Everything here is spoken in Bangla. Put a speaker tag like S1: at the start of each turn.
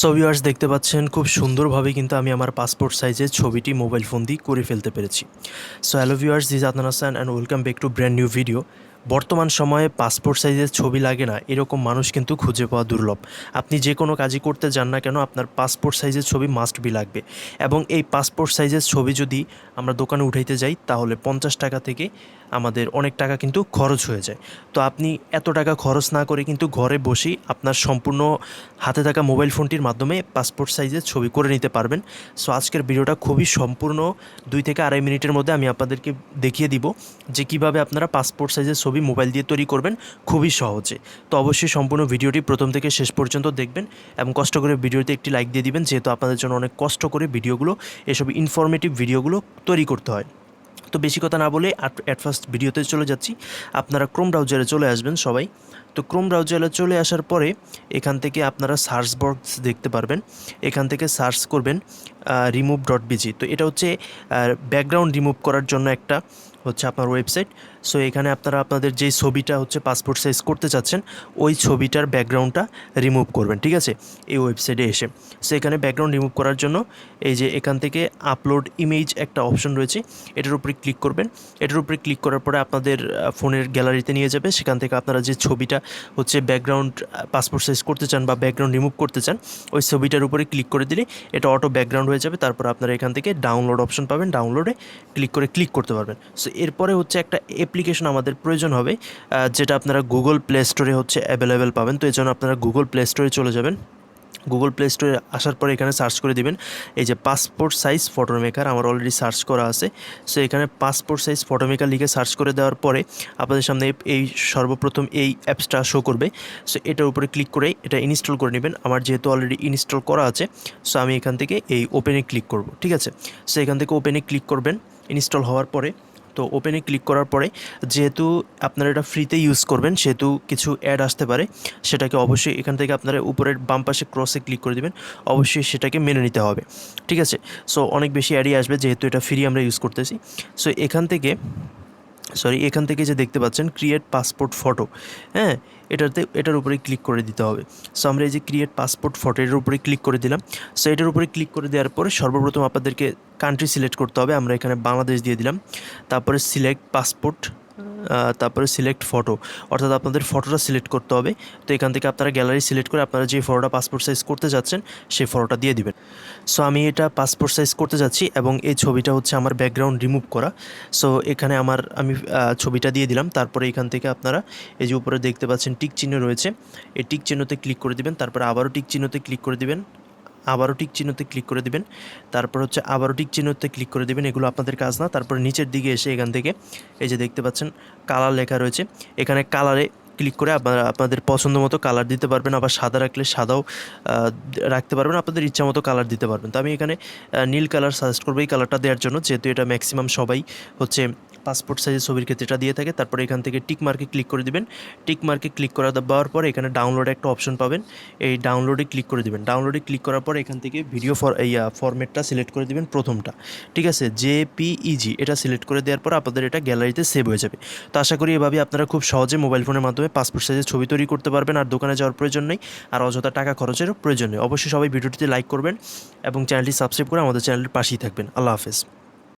S1: সো ভিউয়ার্স দেখতে পাচ্ছেন খুব সুন্দরভাবে কিন্তু আমি আমার পাসপোর্ট সাইজের ছবিটি মোবাইল ফোন দিয়ে করে ফেলতে পেরেছি। So hello viewers, this Adnan Hasan and welcome back to brand new video. বর্তমান সময়ে পাসপোর্ট সাইজের ছবি লাগে না এরকম মানুষ কিন্তু খুঁজে পাওয়া দুর্লভ। আপনি যে কোনো কাজই করতে যান না কেন আপনার পাসপোর্ট সাইজের ছবি মাস্ট বি লাগবে, এবং এই পাসপোর্ট সাইজের ছবি যদি আমরা দোকানে উঠাইতে যাই তাহলে 50 টাকা থেকে আমাদের অনেক টাকা কিন্তু খরচ হয়ে যায়। তো আপনি এত টাকা খরচ না করে কিন্তু ঘরে বসেই আপনার সম্পূর্ণ হাতে থাকা মোবাইল ফোনটির মাধ্যমে পাসপোর্ট সাইজের ছবি করে নিতে পারবেন। সো আজকের ভিডিওটা খুবই সম্পূর্ণ 2 থেকে আড়াই মিনিটের মধ্যে আমি আপনাদেরকে দেখিয়ে দিব যে কীভাবে আপনারা পাসপোর্ট সাইজের ছবি মোবাইল দিয়ে তৈরি করবেন খুবই সহজে। তো অবশ্যই সম্পূর্ণ ভিডিওটি প্রথম থেকে শেষ পর্যন্ত দেখবেন এবং কষ্ট করে ভিডিওতে একটি লাইক দিয়ে দিবেন, যেহেতু আপনাদের জন্য অনেক কষ্ট করে ভিডিওগুলো, এসব ইনফরমেটিভ ভিডিওগুলো তৈরি করতে হয়। তো বেশি কথা না বলে অ্যাট ফার্স্ট ভিডিওতে চলে যাচ্ছি। আপনারা ক্রোম ব্রাউজারে চলে আসবেন সবাই। তো ক্রোম ব্রাউজারে চলে আসার পরে এখান থেকে আপনারা সার্চ বক্স দেখতে পারবেন। এখান থেকে সার্চ করবেন remove.bg। তো এটা হচ্ছে ব্যাকগ্রাউন্ড রিমুভ করার জন্য একটা হচ্ছে আপনার ওয়েবসাইট। সো এখানে আপনারা আপনাদের যেই ছবিটা হচ্ছে পাসপোর্ট সাইজ করতে চাচ্ছেন ওই ছবিটার ব্যাকগ্রাউন্ডটা রিমুভ করবেন, ঠিক আছে, এই ওয়েবসাইটে এসে। সো এখানে ব্যাকগ্রাউন্ড রিমুভ করার জন্য এই যে এখান থেকে আপলোড ইমেজ একটা অপশন রয়েছে, এটার উপরে ক্লিক করবেন। এটার উপরে ক্লিক করার পরে আপনাদের ফোনের গ্যালারিতে নিয়ে যাবে। সেখান থেকে আপনারা যে ছবিটা হচ্ছে ব্যাকগ্রাউন্ড পাসপোর্ট সাইজ করতে চান বা ব্যাকগ্রাউন্ড রিমুভ করতে চান ওই ছবিটার উপরে ক্লিক করে দিলে এটা অটো ব্যাকগ্রাউন্ড হয়ে যাবে। তারপর আপনারা এখান থেকে ডাউনলোড অপশন পাবেন, ডাউনলোডে ক্লিক করতে পারবেন। সো এরপরে হচ্ছে একটা অ্যাপ্লিকেশন আমাদের প্রয়োজন হবে, যেটা আপনারা গুগল প্লে স্টোরে হচ্ছে অ্যাভেলেবেল পাবেন। তো এই জন্য আপনারা গুগল প্লে স্টোরে চলে যাবেন। গুগল প্লে স্টোরে আসার পরে এখানে সার্চ করে দিবেন এই যে পাসপোর্ট সাইজ ফটো মেকার, আমার অলরেডি সার্চ করা আছে। সো এখানে পাসপোর্ট সাইজ ফটো মেকার লিখে সার্চ করে দেওয়ার পরে আপনাদের সামনে এই সর্বপ্রথম এই অ্যাপসটা শো করবে। সো এটার উপরে ক্লিক করে এটা ইনস্টল করে নেবেন। আমার যেহেতু অলরেডি ইনস্টল করা আছে, সো আমি এখান থেকে এই ওপেনে ক্লিক করব, ঠিক আছে। সো এখান থেকে ওপেনে ক্লিক করবেন ইনস্টল হওয়ার পরে। তো ওপেনে ক্লিক করার পরে যেহেতু আপনারা এটা ফ্রিতে ইউজ করবেন সেহেতু কিছু অ্যাড আসতে পারে, সেটাকে অবশ্যই এখান থেকে আপনারা উপরের বাম পাশে ক্রসে ক্লিক করে দেবেন। অবশ্যই সেটাকে মেনে নিতে হবে, ঠিক আছে। সো অনেক বেশি অ্যাডই আসবে যেহেতু এটা ফ্রি আমরা ইউজ করতেছি। সো এখান থেকে যে দেখতে পাচ্ছেন ক্রিয়েট পাসপোর্ট ফটো, হ্যাঁ, এটার উপরে ক্লিক করে দিতে হবে। সো আমরা এই যে ক্রিয়েট পাসপোর্ট ফটো এটার উপরে ক্লিক করে দিলাম। সো এটার উপরে ক্লিক করে দেওয়ার পরে সর্বপ্রথম আপনাদেরকে কান্ট্রি সিলেক্ট করতে হবে। আমরা এখানে বাংলাদেশ দিয়ে দিলাম। তারপরে সিলেক্ট পাসপোর্ট, তারপরে সিলেক্ট ফটো, অর্থাৎ আপনাদের ফটোটা সিলেক্ট করতে হবে। তো এখান থেকে আপনারা গ্যালারি সিলেক্ট করে আপনারা যে ফটোটা পাসপোর্ট সাইজ করতে যাচ্ছেন সেই ফটোটা দিয়ে দিবেন। সো আমি এটা পাসপোর্ট সাইজ করতে যাচ্ছি এবং এই ছবিটা হচ্ছে আমার ব্যাকগ্রাউন্ড রিমুভ করা। সো এখানে আমি ছবিটা দিয়ে দিলাম। তারপরে এখান থেকে আপনারা এই যে উপরে দেখতে পাচ্ছেন টিক চিহ্ন রয়েছে, এই টিক চিহ্নতে ক্লিক করে দিবেন। তারপরে আবারও টিক চিহ্নতে ক্লিক করে দিবেন, আবারও টিক চিহ্নতে ক্লিক করে দিবেন, তারপর হচ্ছে আবারও টিক চিহ্নতে ক্লিক করে দিবেন। এগুলো আপনাদের কাজ না। তারপর নিচের দিকে এসে এখান থেকে এই যে দেখতে পাচ্ছেন কালার লেখা রয়েছে, এখানে কালারে ক্লিক করে আপনারা আপনাদের পছন্দ মতো কালার দিতে পারবেন। আবার সাদা রাখলে সাদাও রাখতে পারবেন, আপনাদের ইচ্ছা মতো কালার দিতে পারবেন। তো আমি এখানে নীল কালার সাজেস্ট করবো এই কালারটা দেওয়ার জন্য, যেহেতু এটা ম্যাক্সিমাম সবাই হচ্ছে পাসপোর্ট সাইজের ছবির ক্ষেত্রে এটা দিয়ে থাকে। তারপরে এখান থেকে টিক মার্কে ক্লিক করে দিবেন। টিক মার্কে ক্লিক করা দেওয়ার পরে এখানে ডাউনলোডে একটা অপশন পাবেন, এই ডাউনলোডে ক্লিক করে দিবেন। ডাউনলোডে ক্লিক করার পরে এখান থেকে ভিডিও ফরম্যাটটা সিলেক্ট করে দিবেন প্রথমটা, ঠিক আছে, জেপিইজি এটা সিলেক্ট করে দেওয়ার পর আপনাদের এটা গ্যালারিতে সেভ হয়ে যাবে। তো আশা করি এভাবে আপনারা খুব সহজে মোবাইল ফোনের মাধ্যমে পাসপোর্ট সাইজের ছবি তৈরি করতে পারবেন, আর দোকানে যাওয়ার প্রয়োজন নেই, আর অযথা টাকা খরচেরও প্রয়োজন নেই। অবশ্যই সবাই ভিডিওটিতে লাইক করবেন এবং চ্যানেলটি সাবস্ক্রাইব করে আমাদের চ্যানেলের পাশেই থাকবেন। আল্লাহ হাফেজ।